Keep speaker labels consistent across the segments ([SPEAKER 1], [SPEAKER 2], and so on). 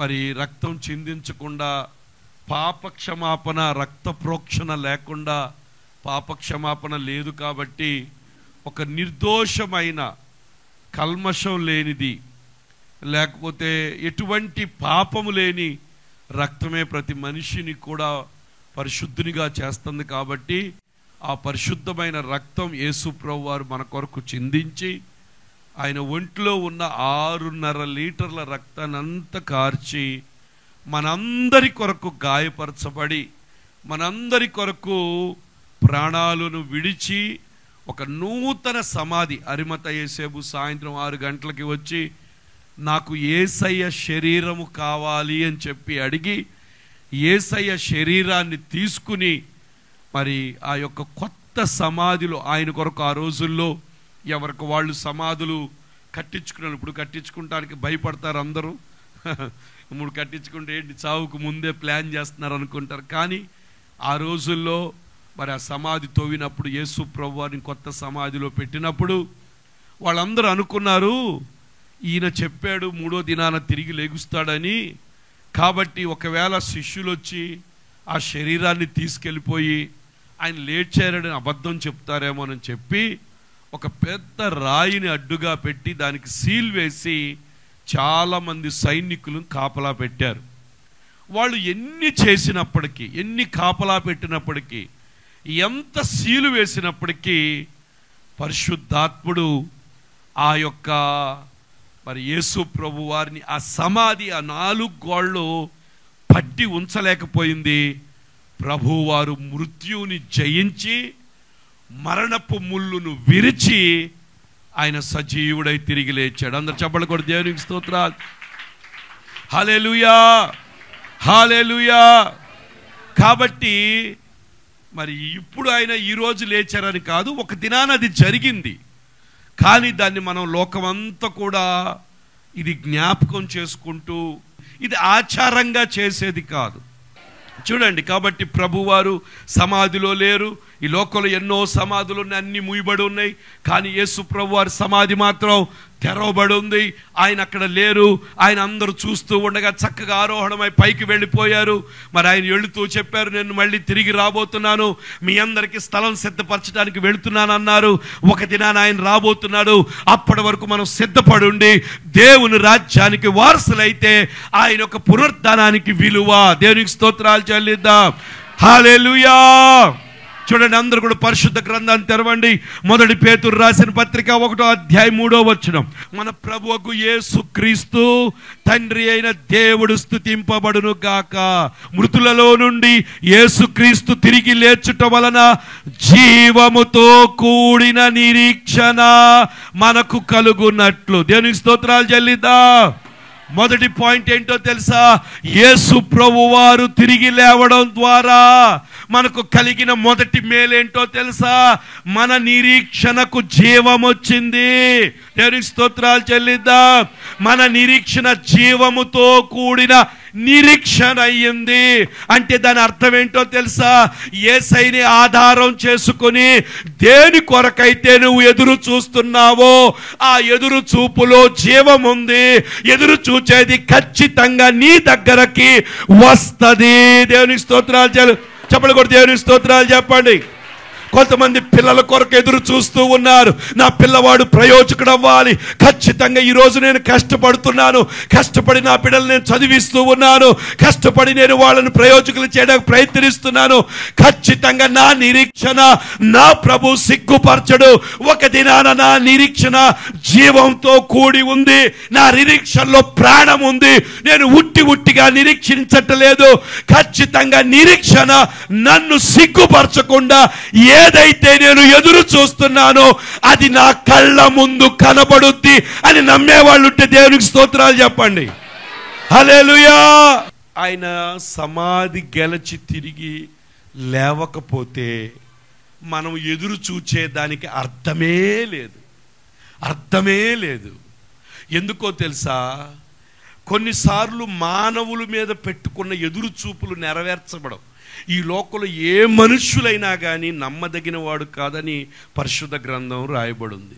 [SPEAKER 1] మరి రక్తం చిందించకుండా, పాపక్షమాపణ, రక్త ప్రోక్షణ లేకుండా పాపక్షమాపణ లేదు. కాబట్టి ఒక నిర్దోషమైన, కల్మషం లేనిది, లేకపోతే ఎటువంటి పాపము లేని రక్తమే ప్రతి మనిషిని కూడా పరిశుద్ధునిగా చేస్తుంది. కాబట్టి ఆ పరిశుద్ధమైన రక్తం యేసు ప్రభువు వారు మన కొరకు చిందించి, ఆయన ఒంట్లో ఉన్న 6.5 లీటర్ల రక్తాన్ని అంతా కార్చి మనందరి కొరకు గాయపరచబడి, మనందరి కొరకు ప్రాణాలను విడిచి ఒక నూతన సమాధి, అరిమత యేసేబు సాయంత్రం 6 గంటలకి వచ్చి నాకు యేసయ్య శరీరము కావాలి అని చెప్పి అడిగి, యేసయ్య శరీరాన్ని తీసుకుని మరి ఆ యొక్క కొత్త సమాధిలో ఆయన కొరకు ఆ రోజుల్లో ఎవరికి వాళ్ళు సమాధులు కట్టించుకున్నారు. ఇప్పుడు కట్టించుకుంటానికి భయపడతారు అందరూ. ఇప్పుడు కట్టించుకుంటే ఏంటి, చావుకు ముందే ప్లాన్ చేస్తున్నారు అనుకుంటారు. కానీ ఆ రోజుల్లో మరి ఆ సమాధి తవ్వినప్పుడు, యేసు ప్రభువారిని కొత్త సమాధిలో పెట్టినప్పుడు వాళ్ళందరూ అనుకున్నారు, ఈయన చెప్పాడు 3వ దినాన తిరిగి లెగుస్తాడని. కాబట్టి ఒకవేళ శిష్యులు వచ్చి ఆ శరీరాన్ని తీసుకెళ్ళిపోయి ఆయన లేచారని అబద్ధం చెప్తారేమోనని చెప్పి ఒక పెద్ద రాయిని అడ్డుగా పెట్టి దానికి సీల్ వేసి చాలామంది సైనికులను కాపలా పెట్టారు. వాళ్ళు ఎన్ని చేసినప్పటికీ, ఎన్ని కాపలా పెట్టినప్పటికీ, ఎంత సీలు వేసినప్పటికీ పరిశుద్ధాత్ముడు ఆ యొక్క మరి యేసు ప్రభు వారిని ఆ సమాధి, ఆ 4 గోళ్ళు పట్టి ఉంచలేకపోయింది. ప్రభువారు మృత్యువుని జయించి, మరణపు ముళ్ళును విరిచి ఆయన సజీవుడై తిరిగి లేచాడు. అందరు చప్పట్లు కొట్టి దేవునికి స్తోత్రాలు. హల్లెలూయా, హల్లెలూయా. కాబట్టి మరి ఇప్పుడు ఆయన ఈరోజు లేచారని కాదు, ఒక దినాన అది జరిగింది. కానీ దాన్ని మనం లోకమంతా కూడా ఇది జ్ఞాపకం చేసుకుంటూ, ఇది ఆచారంగా చేసేది కాదు. చూడండి, కాబట్టి ప్రభువారు సమాధిలో లేరు. ఈ లోకంలో ఎన్నో సమాధులు ఉన్నాయి, అన్ని మూయబడి ఉన్నాయి. కానీ యేసు ప్రభువారి సమాధి మాత్రం తెరవబడి ఉంది. ఆయన అక్కడ లేరు. ఆయన అందరూ చూస్తూ ఉండగా చక్కగా ఆరోహణమై పైకి వెళ్ళిపోయారు. మరి ఆయన వెళుతూ చెప్పారు, నేను మళ్ళీ తిరిగి రాబోతున్నాను, మీ అందరికీ స్థలం సిద్ధపరచడానికి వెళుతున్నాను అన్నారు. ఒక దినాన ఆయన రాబోతున్నాడు. అప్పటి వరకు మనం సిద్ధపడి ఉండి దేవుని రాజ్యానికి వారసులైతే ఆయన యొక్క పునరుద్ధానానికి విలువ. దేవునికి స్తోత్రాలు చెల్లిద్దాం. హల్లెలూయా. చూడండి, అందరూ కూడా పరిశుద్ధ గ్రంథాన్ని తెరవండి. 1 పేతురు రాసిన పత్రిక 1వ అధ్యాయం 3వ వచనం. మన ప్రభువుకు యేసు క్రీస్తు తండ్రి అయిన దేవుడు స్తుతింపబడును గాక. మృతులలో నుండి యేసు క్రీస్తు తిరిగి లేచుట వలన జీవముతో కూడిన నిరీక్షణ మనకు కలుగునట్లు. దేవునికి స్తోత్రాలు చెల్లిద్దాం. మొదటి పాయింట్ ఏంటో తెలుసా? యేసు ప్రభువారు తిరిగి లేవడం ద్వారా మనకు కలిగిన మొదటి మేలేంటో తెలుసా? మన నిరీక్షణకు జీవం వచ్చింది. దేవునికి స్తోత్రాలు చెల్లిద్దాం. మన నిరీక్షణ జీవముతో కూడిన నిరీక్షణ అయ్యింది. అంటే దాని అర్థం ఏంటో తెలుసా? యేసయ్యని ఆధారం చేసుకుని దేని కొరకైతే నువ్వు ఎదురు చూస్తున్నావో ఆ ఎదురు చూపులో జీవం ఉంది. ఎదురు చూచేది ఖచ్చితంగా నీ దగ్గరకి వస్తుంది. దేవునికి స్తోత్రాలు చెప్పండి, కూడా దేవునికి స్తోత్రాలు చెప్పండి. కొంతమంది పిల్లల కొరకు ఎదురు చూస్తూ ఉన్నారు. నా పిల్లవాడు ప్రయోజకుడు అవ్వాలి. ఖచ్చితంగా ఈరోజు నేను కష్టపడుతున్నాను, కష్టపడి నా బిడ్డలు నేను చదివిస్తూ ఉన్నాను, కష్టపడి నేను వాళ్ళని ప్రయోజకులు చేయడానికి ప్రయత్నిస్తున్నాను. ఖచ్చితంగా నా నిరీక్షణ నా ప్రభు సిగ్గుపరచడు. ఒక దినాన నా నిరీక్షణ జీవంతో కూడి ఉంది. నా నిరీక్షణలో ప్రాణం ఉంది. నేను ఉట్టిగా నిరీక్షించట్లేదు. ఖచ్చితంగా నిరీక్షణ నన్ను సిగ్గుపరచకుండా ఏదైతే నేను ఎదురు చూస్తున్నానో అది నా కళ్ళ ముందు కనబడుద్ది అని నమ్మేవాళ్ళు ఉంటే దేవునికి స్తోత్రాలు చెప్పండి. హల్లెలూయా. ఆయన సమాధి గెలిచి తిరిగి లేవకపోతే మనం ఎదురు చూచేదానికి అర్థమే లేదు, అర్థమే లేదు. ఎందుకో తెలుసా? కొన్నిసార్లు మానవుల మీద పెట్టుకున్న ఎదురు చూపులు నెరవేర్చబడవు. ఈ లోకంలో ఏ మనుష్యులైనా కానీ నమ్మదగిన వాడు కాదని పరిశుద్ధ గ్రంథం రాయబడింది.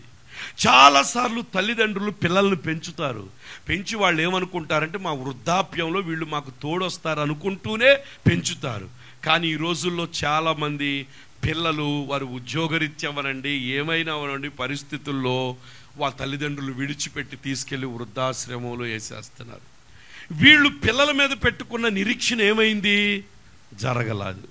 [SPEAKER 1] చాలాసార్లు తల్లిదండ్రులు పిల్లల్ని పెంచుతారు. పెంచి వాళ్ళు ఏమనుకుంటారంటే మా వృద్ధాప్యంలో వీళ్ళు మాకు తోడొస్తారు అనుకుంటూనే పెంచుతారు. కానీ ఈ రోజుల్లో చాలామంది పిల్లలు వారు ఉద్యోగరీత్యా అవనండి, ఏమైనా అవనండి, పరిస్థితుల్లో వాళ్ళ తల్లిదండ్రులు విడిచిపెట్టి తీసుకెళ్ళి వృద్ధాశ్రమంలో వేసేస్తున్నారు. వీళ్ళు పిల్లల మీద పెట్టుకున్న నిరీక్షణ ఏమైంది? జరగలేదు.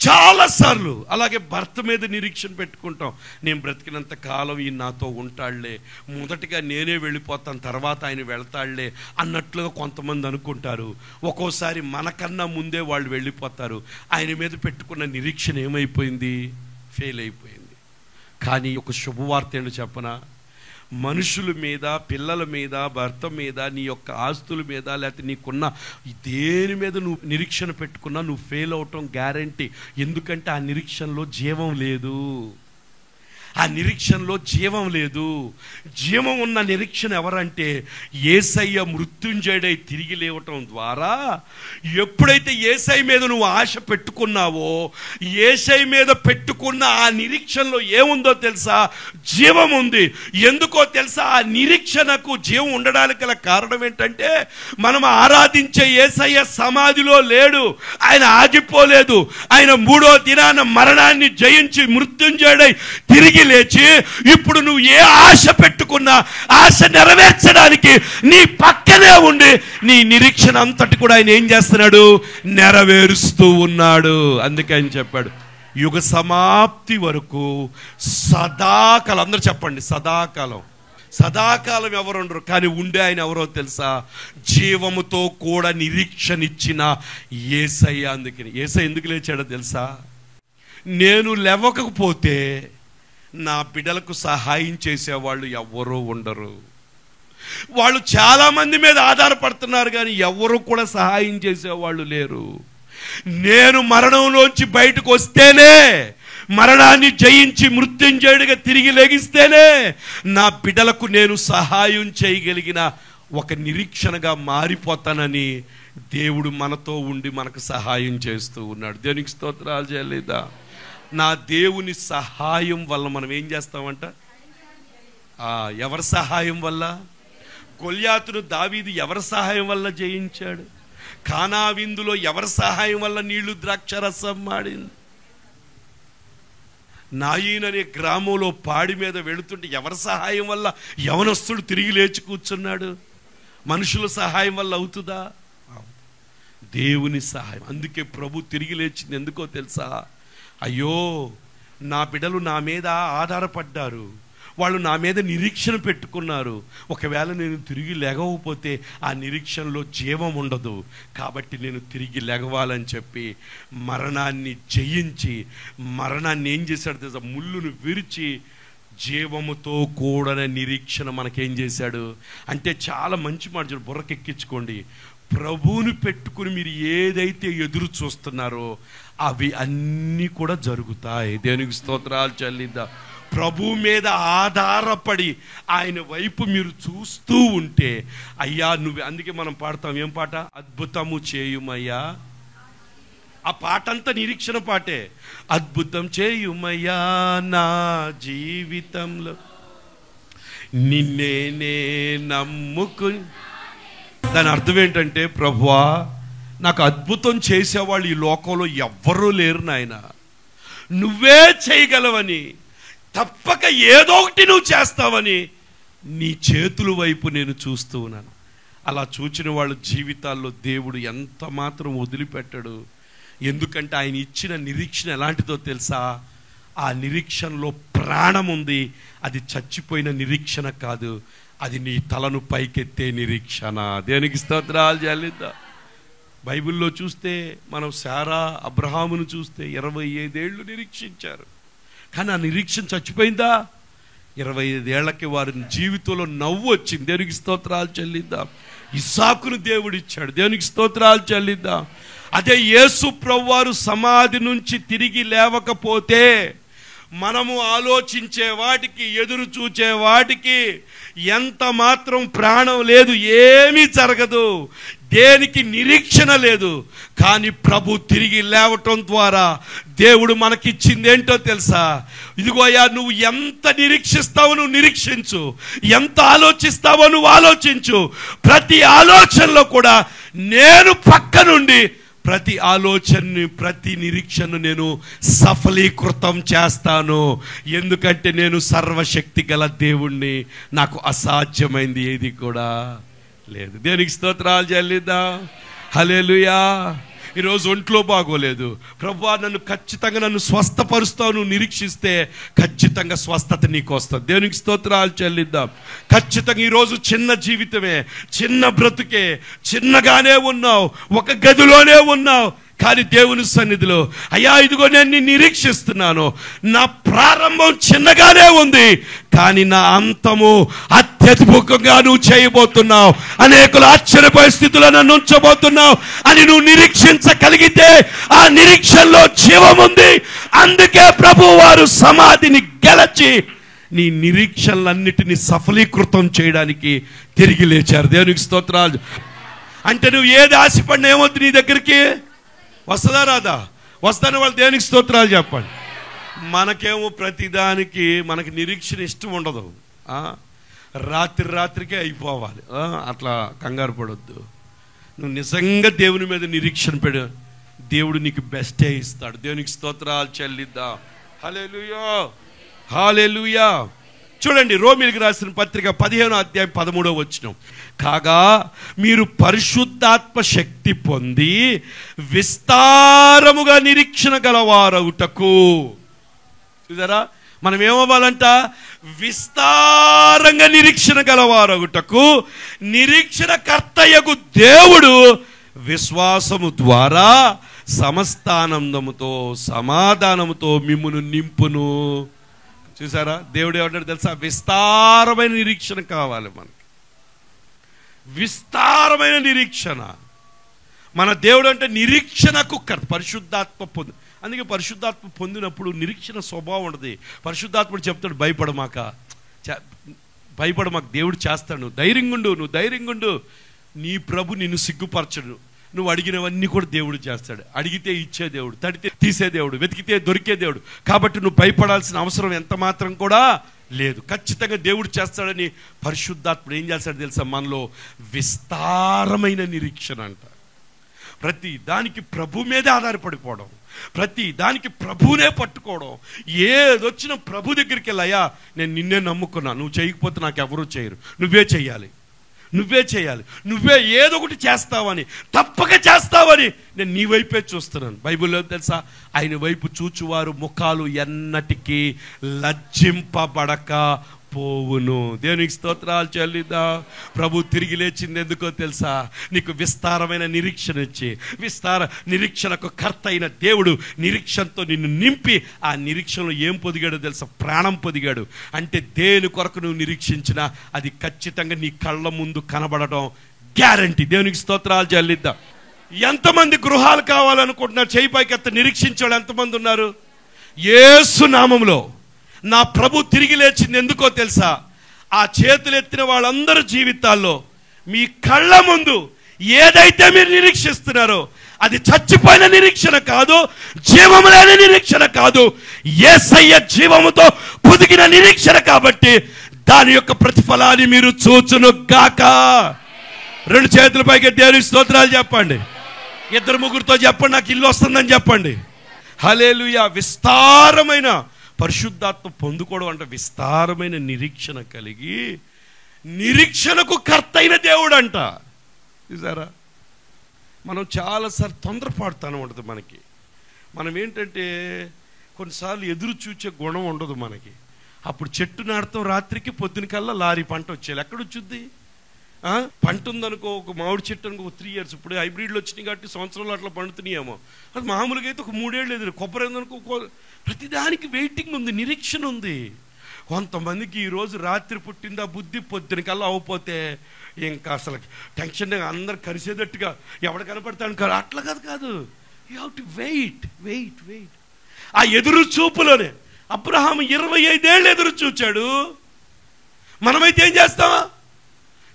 [SPEAKER 1] చాలాసార్లు అలాగే భర్త మీద నిరీక్షణ పెట్టుకుంటాం. నేను బ్రతికినంత కాలం ఈయన నాతో ఉంటాడులే, మొదటిగా నేనే వెళ్ళిపోతాను, తర్వాత ఆయన వెళ్తాడులే అన్నట్లుగా కొంతమంది అనుకుంటారు. ఒక్కోసారి మనకన్నా ముందే వాళ్ళు వెళ్ళిపోతారు. ఆయన మీద పెట్టుకున్న నిరీక్షణ ఏమైపోయింది? ఫెయిల్ అయిపోయింది. కానీ ఒక శుభవార్త ఏంటో చెప్పనా? మనుషుల మీద, పిల్లల మీద, భర్త మీద, నీ యొక్క ఆస్తుల మీద, లేకపోతే నీకున్న దేని మీద నువ్వు నిరీక్షణ పెట్టుకున్నా నువ్వు ఫెయిల్ అవటం గ్యారంటీ. ఎందుకంటే ఆ నిరీక్షణలో జీవం లేదు. ఆ నిరీక్షణలో జీవం లేదు. జీవం ఉన్న నిరీక్షణ ఎవరంటే యేసయ్య మృత్యుంజయుడై తిరిగి లేవటం ద్వారా ఎప్పుడైతే యేసయ్య మీద నువ్వు ఆశ పెట్టుకున్నావో, యేసయ్య మీద పెట్టుకున్న ఆ నిరీక్షణలో ఏముందో తెలుసా? జీవం ఉంది. ఎందుకో తెలుసా? ఆ నిరీక్షణకు జీవం ఉండడానికి గల కారణం ఏంటంటే మనం ఆరాధించే యేసయ్య సమాధిలో లేడు, ఆయన ఆగిపోలేదు. ఆయన 3వ దినాన మరణాన్ని జయించి మృత్యుంజయుడై తిరిగి లేచి ఇప్పుడు నువ్వు ఏ ఆశ పెట్టుకున్నా ఆశ నెరవేర్చడానికి నీ పక్కనే ఉండి నీ నిరీక్షణ అంతటి కూడా ఆయన ఏం చేస్తున్నాడు? నెరవేరుస్తూ ఉన్నాడు. అందుకే ఆయన చెప్పాడు యుగ సమాప్తి వరకు సదాకాలం. అందరూ చెప్పండి సదాకాలం. సదాకాలం ఎవరు ఉండరు, కానీ ఉండే ఆయన ఎవరో తెలుసా? జీవముతో కూడా నిరీక్షణ ఇచ్చిన యేసయ్య. అందుకని యేసయ్య ఎందుకు లేచాడో తెలుసా? నేను లేవకపోతే నా బిడ్డలకు సహాయం చేసేవాళ్ళు ఎవ్వరూ ఉండరు. వాళ్ళు చాలామంది మీద ఆధారపడుతున్నారు, కానీ ఎవరు కూడా సహాయం చేసేవాళ్ళు లేరు. నేను మరణంలోంచి బయటకు వస్తేనే, మరణాన్ని జయించి మృత్యుంజయుడిగా తిరిగి లెగిస్తేనే నా బిడ్డలకు నేను సహాయం చేయగలిగిన ఒక నిరీక్షణగా మారిపోతానని దేవుడు మనతో ఉండి మనకు సహాయం చేస్తూ ఉన్నాడు. దేవునికి స్తోత్రాలు చేయలేదా? నా దేవుని సహాయం వల్ల మనం ఏం చేస్తామంట? ఎవరి సహాయం వల్ల? గొల్యాతును దావీదు ఎవరి సహాయం వల్ల జయించాడు? కానా విందులో ఎవరి సహాయం వల్ల నీళ్లు ద్రాక్షరసం మాడింది? నాయీన్ అనే గ్రామంలో పాడి మీద వెళుతుంటే ఎవరి సహాయం వల్ల యవనస్తుడు తిరిగి లేచి కూర్చున్నాడు? మనుషుల సహాయం వల్ల అవుతుందా? దేవుని సహాయం. అందుకే ప్రభు తిరిగి లేచింది. ఎందుకో తెలుసా? అయ్యో నా బిడ్డలు నా మీద ఆధారపడ్డారు, వాళ్ళు నా మీద నిరీక్షణ పెట్టుకున్నారు. ఒకవేళ నేను తిరిగి లెగవకపోతే ఆ నిరీక్షణలో జీవం ఉండదు. కాబట్టి నేను తిరిగి లెగవాలని చెప్పి మరణాన్ని జయించి, మరణాన్ని ఏం చేశాడు తెలుసా? ముళ్ళును విరిచి జీవముతో కూడిన నిరీక్షణ మనకేం చేశాడు అంటే, చాలా మంచి మాట బుర్రకెక్కించుకోండి. ప్రభువుని పెట్టుకుని మీరు ఏదైతే ఎదురు చూస్తున్నారో అవి అన్నీ కూడా జరుగుతాయి. దేవునికి స్తోత్రాలు చెల్లిద్దాం. ప్రభు మీద ఆధారపడి ఆయన వైపు మీరు చూస్తూ ఉంటే, అయ్యా నువ్వు, అందుకే మనం పాడతాం ఏం పాట? అద్భుతము చేయుమయ్యా. ఆ పాట అంతా నిరీక్షణ పాటే. అద్భుతం చేయుమయ్యా నా జీవితంలో, నిన్నే నమ్ముకుని. దాని అర్థం ఏంటంటే, ప్రభువా నాకు అద్భుతం చేసేవాళ్ళు ఈ లోకంలో ఎవ్వరూ లేరు నాయన, నువ్వే చేయగలవని, తప్పక ఏదో ఒకటి నువ్వు చేస్తావని నీ చేతుల వైపు నేను చూస్తూ ఉన్నాను. అలా చూచిన వాళ్ళ జీవితాల్లో దేవుడు ఎంత మాత్రం వదిలిపెట్టడు. ఎందుకంటే ఆయన ఇచ్చిన నిరీక్షణ ఎలాంటిదో తెలుసా? ఆ నిరీక్షణలో ప్రాణం ఉంది. అది చచ్చిపోయిన నిరీక్షణ కాదు, అది నీ తలను పైకెత్తే నిరీక్షణ. దేనికి స్తోత్రాలు చెల్లిద్దాం. బైబిల్లో చూస్తే మనం శారా, అబ్రహామును చూస్తే 25 ఏళ్ళు నిరీక్షించారు, కానీ ఆ నిరీక్షణ చచ్చిపోయిందా? 25 ఏళ్లకి వారి జీవితంలో నవ్వు వచ్చింది. దేవునికి స్తోత్రాలు చెల్లిద్దాం. ఇస్సాకును దేవుడిచ్చాడు. దేవునికి స్తోత్రాలు చెల్లిద్దాం. అదే యేసు ప్రభువారు సమాధి నుంచి తిరిగి లేవకపోతే మనము ఆలోచించే వాటికి, ఎదురు చూచే వాటికి ఎంత మాత్రం ప్రాణం లేదు, ఏమీ జరగదు. దేనికి నిరీక్షణ లేదు. కానీ ప్రభు తిరిగి లేవటం ద్వారా దేవుడు మనకిచ్చింది ఏంటో తెలుసా? ఇదిగోయా, నువ్వు ఎంత నిరీక్షిస్తావో నువ్వు నిరీక్షించు, ఎంత ఆలోచిస్తావో నువ్వు ఆలోచించు. ప్రతి ఆలోచనలో కూడా నేను పక్క నుండి ప్రతి ఆలోచనని, ప్రతి నిరీక్షను నేను సఫలీకృతం చేస్తాను. ఎందుకంటే నేను సర్వశక్తి గల దేవుణ్ణి, నాకు అసాధ్యమైంది ఏది కూడా లేదు. దేనికి స్తోత్రాలు చెల్లిద్దాం. హల్లెలూయా. ఈరోజు ఒంట్లో బాగోలేదు, ప్రభువా నన్ను స్వస్థపరుస్తావు, నువ్వు నిరీక్షిస్తే ఖచ్చితంగా స్వస్థత నీకు వస్తుంది. దేవునికి స్తోత్రాలు చెల్లిద్దాం. ఖచ్చితంగా ఈరోజు చిన్న జీవితమే, చిన్న బ్రతుకే, చిన్నగానే ఉన్నావు, ఒక గదిలోనే ఉన్నావు. కానీ దేవుని సన్నిధిలో, అయ్యా ఇదిగో నేను నిరీక్షిస్తున్నాను, నా ప్రారంభం చిన్నగానే ఉంది, కానీ నా అంతము అత్యద్భుతంగా నువ్వు చేయబోతున్నావు, అనేకులు ఆశ్చర్యపోయే స్థితిలో నన్ను ఉంచబోతున్నావు అని నువ్వు నిరీక్షించగలిగితే ఆ నిరీక్షణలో జీవం ఉంది. అందుకే ప్రభు వారు సమాధిని గెలచి నీ నిరీక్షణలన్నిటినీ సఫలీకృతం చేయడానికి తిరిగి లేచారు. దేవునికి స్తోత్రాలు. అంటే నువ్వు ఏది ఆశపడినా ఏమవుతుంది, నీ దగ్గరికి వస్తుందా రాదా? వస్తాను. వాళ్ళు దేవునికి స్తోత్రాలు చెప్పండి. మనకేమో ప్రతిదానికి మనకి నిరీక్షణ ఇష్టం ఉండదు. రాత్రికే అయిపోవాలి, అట్లా కంగారు పడొద్దు. నువ్వు నిజంగా దేవుని మీద నిరీక్షణ పెడు, దేవుడు నీకు బెస్టే ఇస్తాడు. దేవునికి స్తోత్రాలు చెల్లిద్దాం. హల్లెలూయా, హల్లెలూయా. చూడండి, రోమీయులకు రాసిన పత్రిక 15వ అధ్యాయం 13వ వచనం. కాగా మీరు పరిశుద్ధాత్మ శక్తి పొంది విస్తారముగా నిరీక్షణ గలవారవుటకు. చూసారా, మనం ఏమవ్వాలంట? విస్తారంగా నిరీక్షణ గలవారవుటకు నిరీక్షణ కర్తయ్యకు దేవుడు విశ్వాసము ద్వారా సమస్తానందముతో సమాధానముతో మిమ్మును నింపును. చూసారా, దేవుడు ఏమంటాడు తెలుసా? విస్తారమైన నిరీక్షణ కావాలి మనకి, విస్తారమైన నిరీక్షణ. మన దేవుడు అంటే నిరీక్షణకు పరిశుద్ధాత్మ పొంది. అందుకే పరిశుద్ధాత్మ పొందినప్పుడు నిరీక్షణ స్వభావం ఉండదు. పరిశుద్ధాత్ముడు చెప్తాడు, భయపడమాక, దేవుడు చేస్తాడు, నువ్వు ధైర్యంగా ఉండు. నీ ప్రభు నిన్ను సిగ్గుపరచడు. నువ్వు అడిగినవన్నీ కూడా దేవుడు చేస్తాడు. అడిగితే ఇచ్చే దేవుడు, తడితే తీసే దేవుడు, వెతికితే దొరికే దేవుడు. కాబట్టి నువ్వు భయపడాల్సిన అవసరం ఎంత మాత్రం కూడా లేదు. ఖచ్చితంగా దేవుడు చేస్తాడని పరిశుద్ధాత్ముడు ఏం చేస్తాడు తెలుసా? మనలో విస్తారమైన నిరీక్షణ అంట. ప్రతి దానికి ప్రభు మీదే ఆధారపడిపోవడం, ప్రతి దానికి ప్రభునే పట్టుకోవడం. ఏదొచ్చినా ప్రభు దగ్గరికి వెళ్ళాయా, నేను నిన్నే నమ్ముకున్నా, నువ్వు చేయకపోతే నాకు ఎవరూ చేయరు, నువ్వే చేయాలి, నువ్వే ఏదో ఒకటి చేస్తావని, తప్పక చేస్తావని నేను నీ వైపే చూస్తున్నాను. బైబిల్లో తెలుసా, ఆయన వైపు చూచువారు ముఖాలు ఎన్నటికీ లజ్జింపబడక పోవును. దేవునికి స్తోత్రాలు చెల్లిద్దా. ప్రభు తిరిగి లేచింది ఎందుకో తెలుసా? నీకు విస్తారమైన నిరీక్షణ ఇచ్చి, నిరీక్షణకు కర్త అయిన దేవుడు నిరీక్షణతో నిన్ను నింపి, ఆ నిరీక్షణలో ఏం పొదిగాడో తెలుసా? ప్రాణం పొదిగాడు. అంటే దేని కొరకు నువ్వు నిరీక్షించినా అది ఖచ్చితంగా నీ కళ్ళ ముందు కనబడటం గ్యారంటీ. దేవునికి స్తోత్రాలు చెల్లిద్దాం. ఎంతమంది గృహాలు కావాలనుకుంటున్నారు? చేయి పైకెత్త. నిరీక్షించాడు ఎంతమంది ఉన్నారు? యేసు నామములో నా ప్రభు తిరిగి లేచింది ఎందుకో తెలుసా? ఆ చేతులు ఎత్తిన వాళ్ళందరి జీవితాల్లో మీ కళ్ళ ముందు ఏదైతే మీరు నిరీక్షిస్తున్నారో అది చచ్చిపోయిన నిరీక్షణ కాదు, జీవము లేని నిరీక్షణ కాదు, యేసయ్య జీవముతో పొదిగిన నిరీక్షణ. కాబట్టి దాని యొక్క ప్రతిఫలాన్ని మీరు చూచును గాక. రెండు చేతుల పైకి దేవునికి స్తోత్రాలు చెప్పండి. ఇద్దరు ముగ్గురితో చెప్పండి, నాకు ఇల్లు వస్తుందని చెప్పండి. హల్లెలూయా. విస్తారమైన పరిశుద్ధాత్మ పొందుకోవడం అంటే విస్తారమైన నిరీక్షణ కలిగి, నిరీక్షణకు కర్త అయిన దేవుడు అంట. చూసారా, మనం చాలాసార్లు తొందరపాటుతనం ఉంటుంది మనకి. మనం ఏంటంటే కొన్నిసార్లు ఎదురు చూచే గుణం ఉండదు మనకి. అప్పుడు చెట్టు నాడతాం, రాత్రికి పొద్దున కల్లా లారీ పంట వచ్చేయాలి. ఎక్కడొచ్చుద్ది? పంట ఉందనుకో, ఒక మామిడి చెట్టు అనుకో, 3 years. ఇప్పుడు హైబ్రిడ్లు వచ్చినాయి కాబట్టి సంవత్సరంలో అట్లా పండుతున్నాయేమో. అది మామూలుగా అయితే ఒక 3 ఏళ్ళు ఎదురు. కొబ్బరి ఉందనుకో, ప్రతిదానికి వెయిటింగ్ ఉంది, నిరీక్షణ ఉంది. కొంతమందికి ఈరోజు రాత్రి పుట్టిందా బుద్ధి, పొద్దున కల్లా అవ్వపోతే ఇంకా అసలు టెన్షన్, అందరు కలిసేటట్టుగా ఎవడ కనపడతాను కాదు. అట్లా కాదు. You have to wait. ఆ ఎదురు చూపులోనే అబ్రహాము 25 ఏళ్ళు ఎదురు చూచాడు. మనమైతే ఏం చేస్తామా?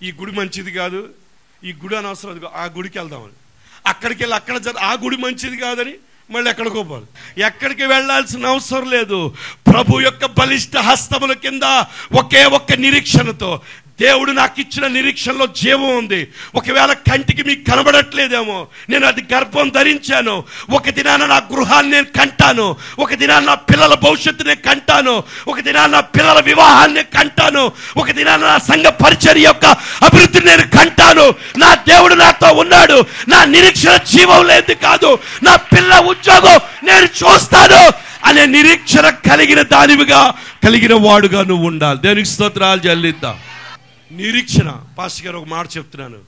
[SPEAKER 1] ఈ గుడి మంచిది కాదు, ఈ గుడి అనవసరం, అదిగో ఆ గుడికి వెళ్దామని. అక్కడికి వెళ్ళి అక్కడ ఆ గుడి మంచిది కాదని మళ్ళీ ఎక్కడికో పోవాలి. ఎక్కడికి వెళ్ళాల్సిన అవసరం లేదు. ప్రభు యొక్క బలిష్ట హస్తముల కింద ఒకే ఒక్క నిరీక్షణతో, దేవుడు నాకు ఇచ్చిన నిరీక్షణలో జీవం ఉంది. ఒకవేళ కంటికి మీకు కనబడట్లేదేమో, నేను అది గర్భం ధరించాను. ఒక దినాన నా గృహాన్ని నేను కంటాను, ఒక దినాన నా పిల్లల భవిష్యత్తుని కంటాను, ఒక దినాన నా పిల్లల వివాహాన్ని కంటాను, ఒక దినాన నా సంఘ పరిచర్య యొక్క అభివృద్ధిని నేను కంటాను. నా దేవుడు నాతో ఉన్నాడు. నా నిరీక్షణ జీవం లేదు కాదు, నా పిల్ల ఉద్యోగం నేను చూస్తాను అనే నిరీక్షణ కలిగిన దానివిగా, కలిగిన వాడుగా నువ్వు ఉండాలి. దేవునికి స్తోత్రాలు చెల్లిద్దాం. నిరీక్షణ. పాస్టర్ గారు ఒక మాట చెప్తున్నాను,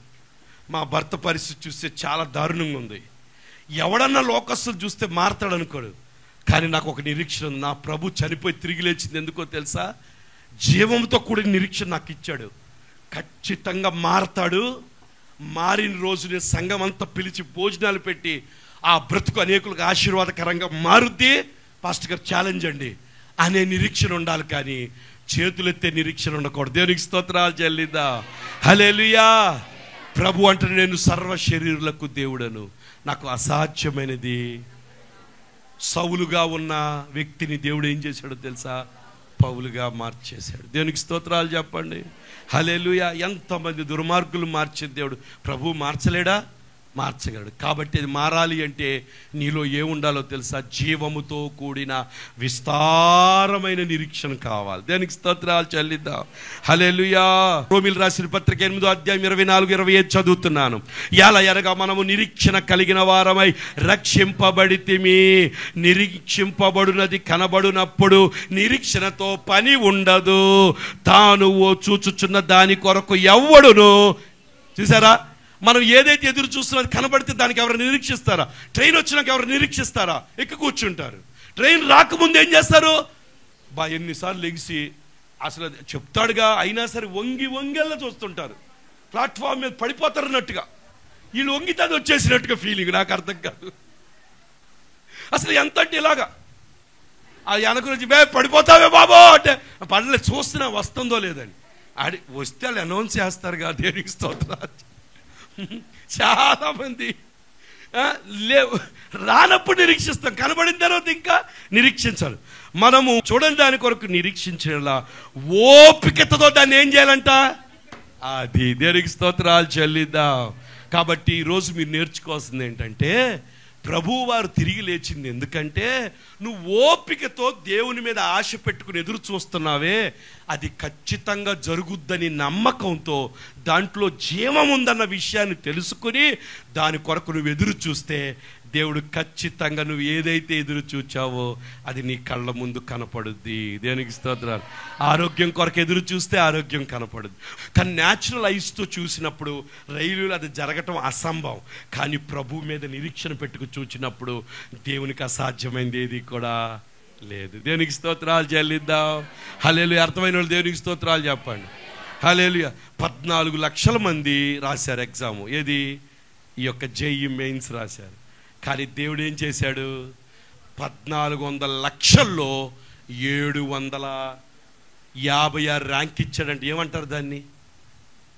[SPEAKER 1] మా భర్త పరిస్థితి చూస్తే చాలా దారుణంగా ఉంది. ఎవడన్నా లోకస్తులు చూస్తే మారతాడు అనుకోడు, కానీ నాకు ఒక నిరీక్షణ ఉంది. నా ప్రభు చనిపోయి తిరిగి లేచింది ఎందుకో తెలుసా? జీవంతో కూడిన నిరీక్షణ నాకు ఇచ్చాడు. ఖచ్చితంగా మారతాడు. మారిన రోజు నేను సంఘం అంతా పిలిచి భోజనాలు పెట్టి ఆ బ్రతుకు అనేకులకు ఆశీర్వాదకరంగా మారుద్ది. పాస్టర్ గారు ఛాలెంజ్ అండి అనే నిరీక్షణ ఉండాలి, కానీ చేతులెత్తే నిరీక్షణ ఉండకూడదు. దేవునికి స్తోత్రాలు చెల్లిద్దా. హల్లెలూయా. ప్రభు అంటే నేను సర్వ శరీరులకు దేవుడను, నాకు అసాధ్యమైనది. సౌలుగా ఉన్న వ్యక్తిని దేవుడు ఏం చేశాడో తెలుసా? పౌలుగా మార్చేశాడు. దేవునికి స్తోత్రాలు చెప్పండి. హల్లెలూయా. ఎంతమంది దుర్మార్గులు మార్చే దేవుడు ప్రభు మార్చలేడా? మార్చగలడు. కాబట్టి అది మారాలి అంటే నీలో ఏముండాలో తెలుసా? జీవముతో కూడిన విస్తారమైన నిరీక్షణ కావాలి. దేనికి స్తోత్రాలు చెల్లిద్దాం. హల్లెలూయా. రోమీయులకు రాసిన పత్రిక 8వ అధ్యాయం 24-25 చదువుతున్నాను. ఎలాగనగా మనము నిరీక్షణ కలిగిన వారమై రక్షింపబడితిమి. నిరీక్షింపబడునది కనబడునప్పుడు నిరీక్షణతో పని ఉండదు. తాను చూచుచున్న దాని కొరకు ఎవ్వడును, చూసారా, మనం ఏదైతే ఎదురు చూస్తున్నది కనబడితే దానికి ఎవరు నిరీక్షిస్తారా? ట్రైన్ వచ్చినాక ఎవరు నిరీక్షిస్తారా? ఎక్కి కూర్చుంటారు. ట్రైన్ రాకముందు ఏం చేస్తారు? ఎన్నిసార్లు లెగిసి అసలు చెప్తాడుగా, అయినా సరే వంగెల్లా చూస్తుంటారు. ప్లాట్ఫామ్ మీద పడిపోతారు అన్నట్టుగా, వీళ్ళు వంగితే అది వచ్చేసినట్టుగా ఫీలింగ్. నాకు అర్థం కాదు అసలు ఎంత అంటే ఇలాగా. అది వెనక నుంచి పడిపోతావే బాబో అంటే పడలే, చూస్తున్నా వస్తుందో లేదని. వస్తే వాళ్ళు అనౌన్స్ చేస్తారు కదా. దేనికి స్తోత్రాలు. చాలా మంది లేవు, రానప్పుడు నిరీక్షిస్తాం, కనబడిన తర్వాత ఇంకా నిరీక్షించాలి. మనము చూడని దాని కొరకు నిరీక్షించేలా ఓపికతో దాన్ని ఏం చేయాలంట? అది దేవునికి స్తోత్రాలు చెల్లిద్దాం. కాబట్టి ఈరోజు మీరు నేర్చుకోవాల్సింది ఏంటంటే, ప్రభువు వారు తిరిగి లేచింది ఎందుకంటే నువ్వు ఓపికతో దేవుని మీద ఆశ పెట్టుకుని ఎదురు చూస్తున్నావే, అది ఖచ్చితంగా జరుగుద్దని నమ్మకంతో, దాంట్లో జీవం ఉందన్న విషయాన్ని తెలుసుకుని దాని కొరకు నువ్వు ఎదురు చూస్తే దేవుడు ఖచ్చితంగా నువ్వు ఏదైతే ఎదురు చూచావో అది నీ కళ్ళ ముందు కనపడుద్ది. దేనికి స్తోత్రాలు. ఆరోగ్యం కొరకు ఎదురు చూస్తే ఆరోగ్యం కనపడుద్ది, కానీ న్యాచురల్ ఐస్తో చూసినప్పుడు రైలులో అది జరగటం అసంభవం. కానీ ప్రభు మీద నిరీక్షణ పెట్టుకు చూచినప్పుడు దేవునికి అసాధ్యమైంది ఏది కూడా లేదు. దేవునికి స్తోత్రాలు చెల్లిద్దాం. హల్లెలూయా. అర్థమైన వాళ్ళు దేవునికి స్తోత్రాలు చెప్పండి. హల్లెలూయా. 14 లక్షల మంది రాశారు ఎగ్జామ్. ఏది? ఈ యొక్క జేఈఈ మెయిన్స్ రాశారు. కానీ దేవుడు ఏం చేశాడు? 1400 లక్షల్లో 756 ర్యాంక్ ఇచ్చాడంటే ఏమంటారు దాన్ని?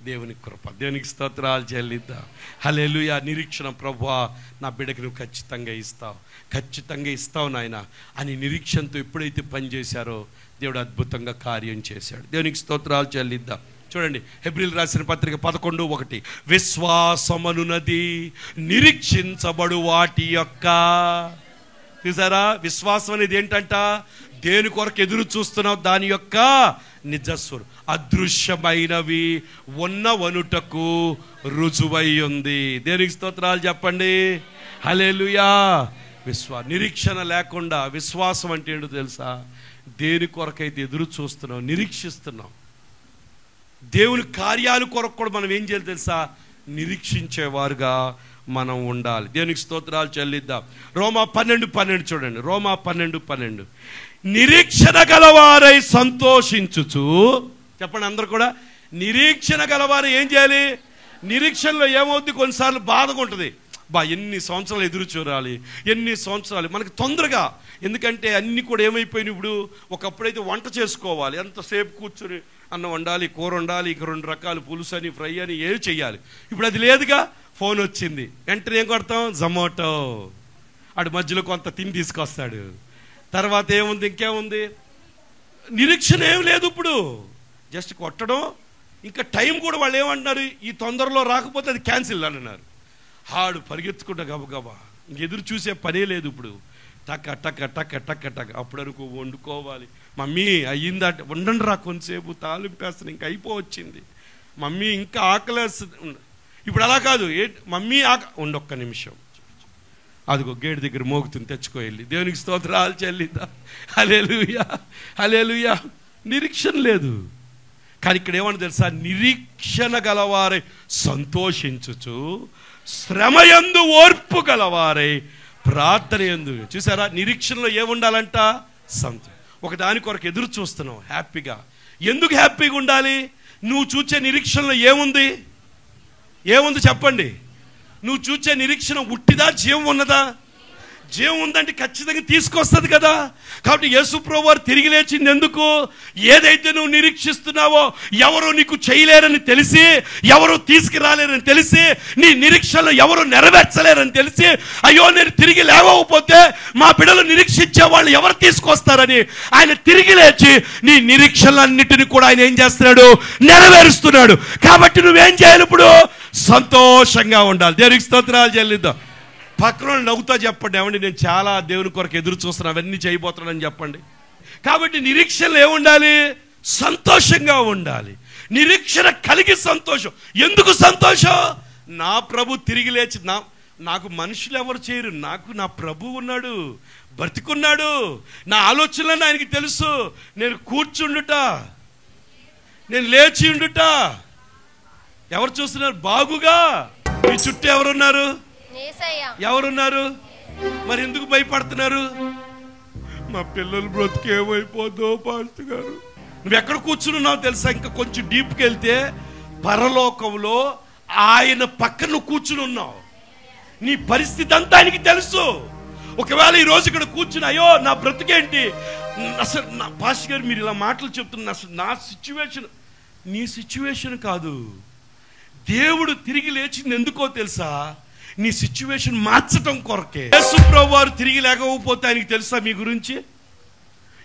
[SPEAKER 1] దేవుని కృప. దేవునికి స్తోత్రాలు చెల్లిద్దాం. హల్లెలూయా. నిరీక్షణ. ప్రభువా నా బిడ్డకి నువ్వు ఖచ్చితంగా ఇస్తావు, ఖచ్చితంగా ఇస్తావు నాయన అని నిరీక్షణతో ఎప్పుడైతే పనిచేశారో దేవుడు అద్భుతంగా కార్యం చేశాడు. దేవునికి స్తోత్రాలు చెల్లిద్దాం. చూడండి, హెబ్రీయులకు రాసిన పత్రిక 11:1, విశ్వాసమనునది నిరీక్షించబడు వాటి యొక్క, చూసారా, విశ్వాసం అనేది ఏంటంట? దేని కొరకు ఎదురు చూస్తున్నావు దాని యొక్క నిజస్వరం. అదృశ్యమైనవి ఉన్నవనుటకు రుజువై ఉంది. దేనికి స్తోత్రాలు చెప్పండి. హల్లెలూయా. నిరీక్షణ లేకుండా విశ్వాసం అంటే ఏంటో తెలుసా? దేని కొరకైతే ఎదురు చూస్తున్నావు, నిరీక్షిస్తున్నావు, దేవుని కార్యాల కొరకు కూడా మనం ఏం చేయాలి తెలుసా? నిరీక్షించేవారుగా మనం ఉండాలి. దేవునికి స్తోత్రాలు చెల్లిద్దాం. రోమా 12:12 చూడండి. రోమా 12:12, నిరీక్షణ గలవారై సంతోషించుచు, చెప్పండి అందరు కూడా, నిరీక్షణ గలవారు ఏం చేయాలి? నిరీక్షణలో ఏమవుద్ది? కొన్నిసార్లు బాధగా ఉంటుంది. ఎన్ని సంవత్సరాలు ఎదురు చూడాలి, ఎన్ని సంవత్సరాలు మనకి తొందరగా. ఎందుకంటే అన్నీ కూడా ఏమైపోయినాయి ఇప్పుడు. ఒకప్పుడైతే వంట చేసుకోవాలి, ఎంతసేపు కూర్చొని అన్నం వండాలి, కూర వండాలి, ఇక 2 రకాలు పులుసు అని, ఫ్రై అని, ఏవి చెయ్యాలి. ఇప్పుడు అది లేదుగా, ఫోన్ వచ్చింది, వెంటనే ఏం కొడతాం? జొమాటో. ఆడు మధ్యలో కొంత తిని తీసుకొస్తాడు. తర్వాత ఏముంది, ఇంకేముంది? నిరీక్షణ ఏం లేదు. ఇప్పుడు జస్ట్ కొట్టడం. ఇంకా టైం కూడా వాళ్ళు ఏమంటున్నారు, ఈ తొందరలో రాకపోతే అది క్యాన్సిల్ అని అన్నారు. ఆడు పరిగెత్తుకుంటా గబగబా, ఇంకెదురు చూసే పనే లేదు. ఇప్పుడు టక్క టక్క టక్క టక్క టక్క. అప్పుడు అనుకో వండుకోవాలి. మమ్మీ అయ్యిందా? ఉండండి రా కొంతసేపు, తాలింపేస్తాను, ఇంకా అయిపోవచ్చింది. మమ్మీ ఇంకా ఆకలేస్తుంది. ఇప్పుడు అలా కాదు, మమ్మీ ఉండొక్క నిమిషం, అదిగో గేట్ దగ్గర మోగుతుంది, తెచ్చుకో వెళ్ళి. దేవునికి స్తోత్రాలు చెల్లిద్దా. హల్లెలూయా, హల్లెలూయా. నిరీక్షణ లేదు. కానీ ఇక్కడ ఏమన్నా తెలుసా? నిరీక్షణ గలవారై సంతోషించుచు, శ్రమయందు ఓర్పు గలవారై ప్రార్థన యందు. చూసారా, నిరీక్షణలో ఏముండాలంట? ఒక దాని కొరకు ఎదురు చూస్తున్నావు హ్యాపీగా. ఎందుకు హ్యాపీగా ఉండాలి? నువ్వు చూచే నిరీక్షణలో ఏముంది? ఏముంది చెప్పండి? నువ్వు చూచే నిరీక్షణ ఉట్టిదా, జీవం ఉన్నదా? జీవం ఉందంటే ఖచ్చితంగా తీసుకొస్తుంది కదా. కాబట్టి యేసు ప్రభువు వారు తిరిగి లేచింది ఎందుకు? ఏదైతే నువ్వు నిరీక్షిస్తున్నావో ఎవరు నీకు చేయలేరని తెలిసి, ఎవరు తీసుకురాలేరని తెలిసి, నీ నిరీక్షణలు ఎవరు నెరవేర్చలేరని తెలిసి, అయ్యో నేను తిరిగి లేవకపోతే మా బిడ్డలు నిరీక్షించే వాళ్ళు ఎవరు తీసుకొస్తారని ఆయన తిరిగి లేచి నీ నిరీక్షణలన్నిటిని కూడా ఆయన ఏం చేస్తున్నాడు? నెరవేరుస్తున్నాడు. కాబట్టి నువ్వేం చేయాలి? ఇప్పుడు సంతోషంగా ఉండాలి. దేవునికి స్తోత్రాలు చెల్లిద్దాం. పక్కన నవ్వుతా చెప్పండి, ఏమండి నేను చాలా దేవుని కొరకు ఎదురు చూస్తున్నాను, అవన్నీ చేయబోతున్నానని చెప్పండి. కాబట్టి నిరీక్షణలో ఏముండాలి? సంతోషంగా ఉండాలి. నిరీక్షణ కలిగి సంతోషం. ఎందుకు సంతోషం? నా ప్రభు తిరిగి లేచి, నాకు మనుషులు ఎవరు చేయరు, నాకు నా ప్రభు ఉన్నాడు, బ్రతికున్నాడు. నా ఆలోచనలను ఆయనకి తెలుసు. నేను కూర్చుండుట, నేను లేచి ఉండుట ఎవరు చూస్తున్నారు? బాగుగా. మీ చుట్టూ ఎవరున్నారు? ఎవరున్నారు? మరి ఎందుకు భయపడుతున్నారు? మా పిల్లలు బ్రతికేమైపోద్దో పాస్టర్ గారు. నువ్వు ఎక్కడ కూర్చున్నావు తెలుసా? ఇంకా కొంచెం డీప్కి వెళ్తే పరలోకంలో ఆయన పక్కన నువ్వు కూర్చుని ఉన్నావు. నీ పరిస్థితి అంతా ఆయనకి తెలుసు. ఒకవేళ ఈ రోజు ఇక్కడ కూర్చుని అయ్యో నా బ్రతికేంటి, అసలు నా పాస్టర్ గారు మీరు ఇలా మాటలు చెప్తున్నా, అసలు నా సిచ్యువేషన్, నీ సిచ్యువేషన్ కాదు. దేవుడు తిరిగి లేచింది ఎందుకో తెలుసా? నీ సిచ్యువేషన్ మార్చటం కొరకే. యేసు ప్రభువు వారు తిరిగి లేకపోతే ఆయనకి తెలుసా మీ గురించి?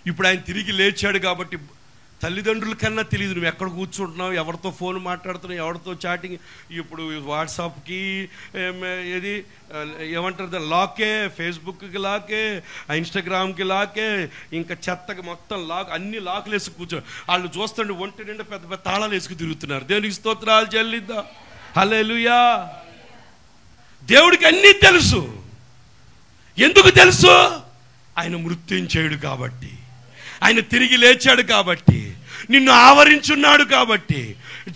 [SPEAKER 1] ఇప్పుడు ఆయన తిరిగి లేచాడు కాబట్టి తల్లిదండ్రుల కన్నా తెలియదు నువ్వు ఎక్కడ కూర్చుంటున్నావు, ఎవరితో ఫోన్ మాట్లాడుతున్నావు, ఎవరితో చాటింగ్. ఇప్పుడు వాట్సాప్కి ఏది ఏమంటారు లాకే, ఫేస్బుక్కి లాకే, ఇన్స్టాగ్రామ్కి లాకే, ఇంకా చెత్తకి మొత్తం లాక్, అన్ని లాకులు వేసి కూర్చో. వాళ్ళు చూస్తుంటే ఒంటి నిండా పెద్ద పెద్ద తాళాలు వేసుకు తిరుగుతున్నారు. దేవునికి స్తోత్రాలు చెల్లిద్దాం. హల్లెలూయా. దేవుడికి అన్నీ తెలుసు. ఎందుకు తెలుసు? ఆయన మృత్యుంజయుడు కాబట్టి, ఆయన తిరిగి లేచాడు కాబట్టి, నిన్ను ఆవరించున్నాడు కాబట్టి,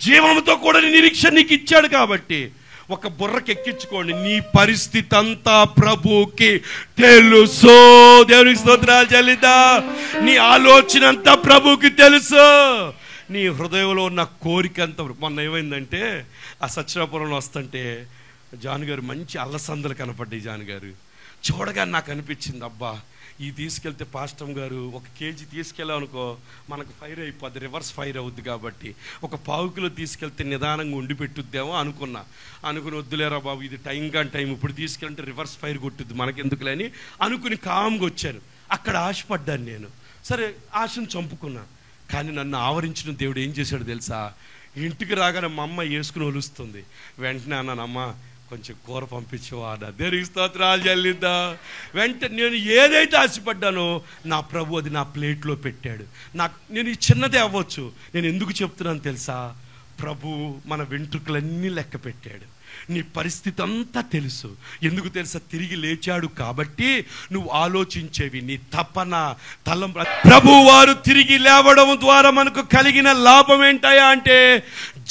[SPEAKER 1] జీవంతో కూడా నిరీక్షణ నీకు ఇచ్చాడు కాబట్టి. ఒక బుర్రకి ఎక్కించుకోండి, నీ పరిస్థితి అంతా ప్రభుకి తెలుసు. దేవునికి స్తోత్రాలు చెల్లిద్దా. నీ ఆలోచన అంతా ప్రభుకి తెలుసు. నీ హృదయంలో ఉన్న కోరిక అంతా. మొన్న ఏమైందంటే ఆ సత్యనాపురంలో వస్తుంటే జాన్ గారు మంచి అల్లసందలు కనపడ్డాయి. జాన్ గారు చూడగా నాకు అనిపించింది, అబ్బా ఈ తీసుకెళ్తే పాస్టర్ గారు 1 కేజీ తీసుకెళ్ళామనుకో మనకు ఫైర్ అయిపోద్ది, రివర్స్ ఫైర్ అవుద్ది. కాబట్టి 1 పావు కిలో తీసుకెళ్తే నిదానంగా ఉండి పెట్టుద్దేమో అనుకుని వద్దులేరా బాబు, ఇది టైం ఇప్పుడు తీసుకెళ్తే రివర్స్ ఫైర్ కొట్టుద్ది, మనకెందుకులే అని అనుకుని కామ్గా వచ్చాను. అక్కడ ఆశపడ్డాను నేను. సరే ఆశను చంపుకున్నా. కానీ నన్ను ఆవరించిన దేవుడు ఏం చేశాడు తెలుసా? ఇంటికి రాగానే మా అమ్మ వేసుకుని ఒలుస్తుంది. వెంటనే అన్నాను, అమ్మ కొంచెం కూర పంపించవా అన్న. దేవునికి స్తోత్రాలు చెల్లిద్దా. వెంటనే నేను ఏదైతే ఆశపడ్డానో నా ప్రభు అది నా ప్లేట్లో పెట్టాడు. నేను ఈ చిన్నదే అవ్వచ్చు. నేను ఎందుకు చెప్తున్నాను తెలుసా? ప్రభు మన వెంట్రుకలన్నీ లెక్క పెట్టాడు. నీ పరిస్థితి అంతా తెలుసు. ఎందుకు తెలుసా? తిరిగి లేచాడు కాబట్టి నువ్వు ఆలోచించేవి, నీ తపన తలం. ప్రభు వారు తిరిగి లేవడం ద్వారా మనకు కలిగిన లాభం ఏంటయా అంటే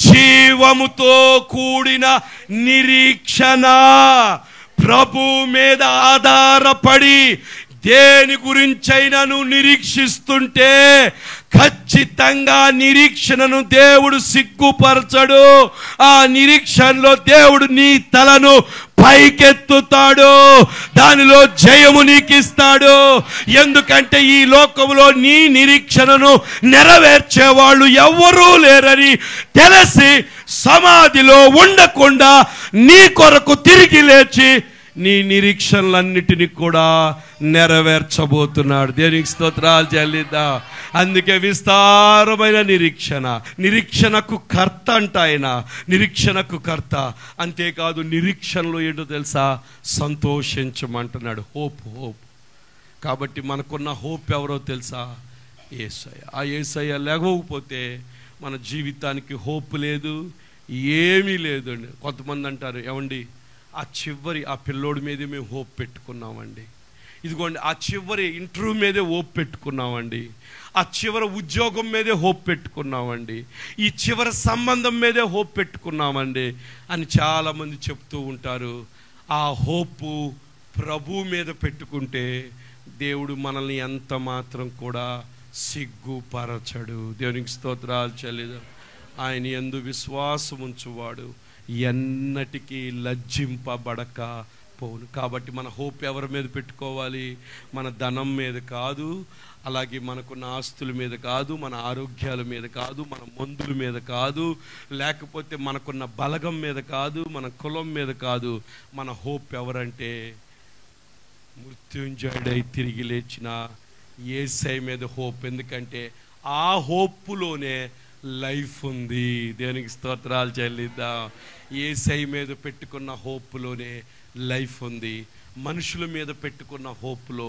[SPEAKER 1] జీవముతో కూడిన నిరీక్షణ. ప్రభు మీద ఆధారపడి దేని గురించైనా నువ్వు నిరీక్షిస్తుంటే ఖచ్చితంగా నిరీక్షణను దేవుడు సిగ్గుపరచడు. ఆ నిరీక్షణలో దేవుడు నీ తలను పైకెత్తుతాడు, దానిలో జయము నీకు ఇస్తాడు. ఎందుకంటే ఈ లోకంలో నీ నిరీక్షణను నెరవేర్చే వాళ్ళు ఎవ్వరూ లేరని తెలిసి సమాధిలో ఉండకుండా నీ కొరకు తిరిగి లేచి నీ నిరీక్షణలన్నిటినీ కూడా నెరవేర్చబోతున్నాడు. దేవునికి స్తోత్రాలు చెల్లిద్దాం. అందుకే విస్తారమైన నిరీక్షణకు కర్త అంట ఆయన, నిరీక్షణకు కర్త. అంతేకాదు నిరీక్షణలో ఏంటో తెలుసా, సంతోషించమంటున్నాడు. హోప్. కాబట్టి మనకున్న హోప్ ఎవరో తెలుసా, యేసయ్య. ఆ యేసయ్య లేకపోతే మన జీవితానికి హోప్ లేదు, ఏమీ లేదు అండి. కొంతమంది అంటారు, ఏమండి ఆ పిల్లోడి మీదే మేము హోప్ పెట్టుకున్నామండి, ఇదిగోండి ఆ చివరి ఇంటర్వ్యూ మీదే హోప్ పెట్టుకున్నామండి, ఆ చివరి ఉద్యోగం మీదే హోప్ పెట్టుకున్నామండి, ఈ చివరి సంబంధం మీదే హోప్ పెట్టుకున్నామండి అని చాలామంది చెప్తూ ఉంటారు. ఆ హోపు ప్రభు మీద పెట్టుకుంటే దేవుడు మనల్ని ఎంత మాత్రం కూడా సిగ్గుపరచడు. దేవునికి స్తోత్రాలు చెల్లిద్దాం. ఆయన యందు విశ్వాసం ఉంచువాడు ఎన్నటికీ లజ్జింపబడక పోను. కాబట్టి మన హోప్ ఎవరి మీద పెట్టుకోవాలి, మన ధనం మీద కాదు, అలాగే మనకున్న ఆస్తుల మీద కాదు, మన ఆరోగ్యాల మీద కాదు, మన మందుల మీద కాదు, లేకపోతే మనకున్న బలగం మీద కాదు, మన కులం మీద కాదు. మన హోప్ ఎవరంటే మృత్యుంజయుడై తిరిగి లేచిన యేసయ్య మీద హోప్. ఎందుకంటే ఆ హోప్లోనే లైఫ్ ఉంది. దేనికి స్తోత్రాలు చెల్లిద్దాం. యేసయ్య మీద పెట్టుకున్న హోప్లోనే లైఫ్ ఉంది. మనుషుల మీద పెట్టుకున్న హోప్లో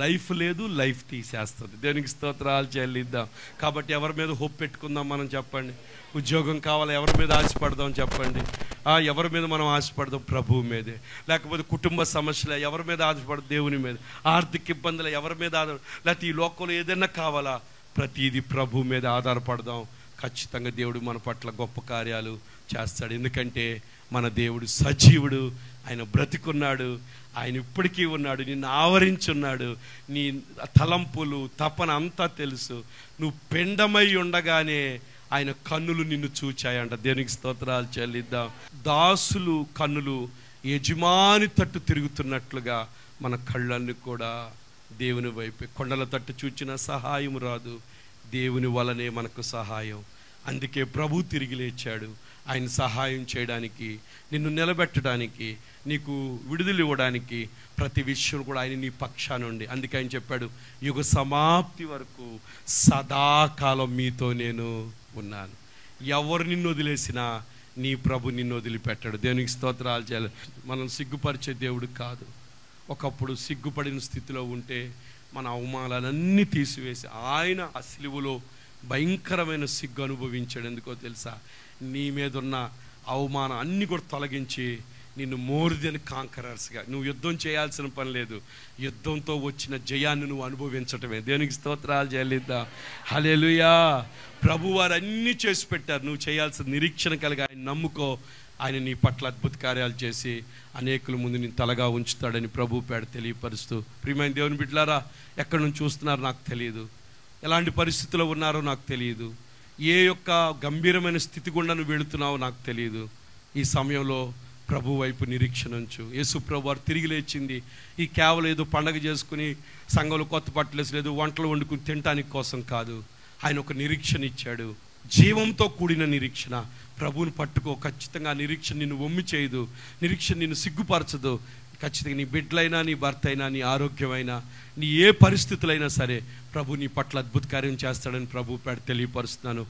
[SPEAKER 1] లైఫ్ లేదు, లైఫ్ తీసేస్తుంది. దేనికి స్తోత్రాలు చెల్లిద్దాం. కాబట్టి ఎవరి మీద హోప్ పెట్టుకుందాం మనం చెప్పండి. ఉద్యోగం కావాలి, ఎవరి మీద ఆశపడదాం చెప్పండి. ఎవరి మీద మనం ఆశపడదాం, ప్రభువు మీదే. లేకపోతే కుటుంబ సమస్యలు ఎవరి మీద ఆశపడదాం, దేవుని మీద. ఆర్థిక ఇబ్బందులు ఎవరి మీద లేకపోతే ఈ లోకంలో ఏదైనా కావాలా, ప్రతిదీ ప్రభు మీద ఆధారపడదాం. ఖచ్చితంగా దేవుడు మన పట్ల గొప్ప కార్యాలు చేస్తాడు. ఎందుకంటే మన దేవుడు సజీవుడు, ఆయన బ్రతికున్నాడు, ఆయన ఇప్పటికీ ఉన్నాడు, నిన్ను ఆవరించున్నాడు. నీ తలంపులు తపన అంతా తెలుసు. నువ్వు పెండమై ఉండగానే ఆయన కన్నులు నిన్ను చూచాయంట. దేనికి స్తోత్రాలు చెల్లిద్దాం. దాసులు కన్నులు యజమాని తట్టు తిరుగుతున్నట్లుగా మన కళ్ళన్ని కూడా దేవుని వైపే. కొండల తట్టు చూచిన సహాయం రాదు, దేవుని వలనే మనకు సహాయం. అందుకే ప్రభు తిరిగి లేచాడు ఆయన సహాయం చేయడానికి, నిన్ను నిలబెట్టడానికి, నీకు విడుదల ఇవ్వడానికి. ప్రతి విషయం కూడా ఆయన నీ పక్షానుండి. అందుకే ఆయన చెప్పాడు, యుగ సమాప్తి వరకు సదాకాలం మీతో నేను ఉన్నాను. ఎవరు నిన్ను వదిలేసినా నీ ప్రభు నిన్ను వదిలిపెట్టాడు. దేవునికి స్తోత్రాలు చేయాలి. మనం సిగ్గుపరిచే దేవుడు కాదు. ఒకప్పుడు సిగ్గుపడిన స్థితిలో ఉంటే మన అవమానాలన్నీ తీసివేసి ఆయన ఆ సిలువలో భయంకరమైన సిగ్గు అనుభవించాడు. ఎందుకో తెలుసా, నీ మీద ఉన్న అవమానం అన్నీ కూడా తొలగించి నిన్ను మోర్ దెన్ కాంకరర్స్గా, నువ్వు యుద్ధం చేయాల్సిన పని లేదు, యుద్ధంతో వచ్చిన జయాన్ని నువ్వు అనుభవించటమే. దేవునికి స్తోత్రాలు చెల్లిద్దాం. హల్లెలూయా. ప్రభువారు అన్నీ చేసి పెట్టారు. నువ్వు చేయాల్సిన నిరీక్షణ కలిగి ఆయన నమ్ముకో. ఆయన నీ పట్ల అద్భుత కార్యాలు చేసి అనేకుల ముందు నేను తలగా ఉంచుతాడని ప్రభు పేడ తెలియపరుస్తూ, ప్రియమైన దేవుని బిడ్డలారా, ఎక్కడి నుంచి చూస్తున్నారో నాకు తెలియదు, ఎలాంటి పరిస్థితుల్లో ఉన్నారో నాకు తెలియదు, ఏ యొక్క గంభీరమైన స్థితి గుండా నువ్వు వెళుతున్నావో నాకు తెలియదు. ఈ సమయంలో ప్రభు వైపు నిరీక్షణ ఉంచు. యేసు ప్రభు వారు తిరిగి లేచింది ఈ కేవలం ఏదో పండగ చేసుకుని సంఘంలో కొత్త బట్టలు వేసలేదు, వంటలు వండుకుని తినటానికి కోసం కాదు. ఆయన ఒక నిరీక్షణ ఇచ్చాడు, జీవంతో కూడిన నిరీక్షణ. ప్రభువుని పట్టుకో. ఖచ్చితంగా ఆ నిరీక్షణ నిన్ను వమ్మి చేయదు, నిరీక్షణ నిన్ను సిగ్గుపరచదు. ఖచ్చితంగా నీ బిడ్డలైనా, నీ భర్త అయినా, నీ ఆరోగ్యమైనా, నీ ఏ పరిస్థితులైనా సరే ప్రభు నీ పట్ల అద్భుత కార్యం చేస్తాడని ప్రభు పేడ తెలియపరుస్తున్నాను.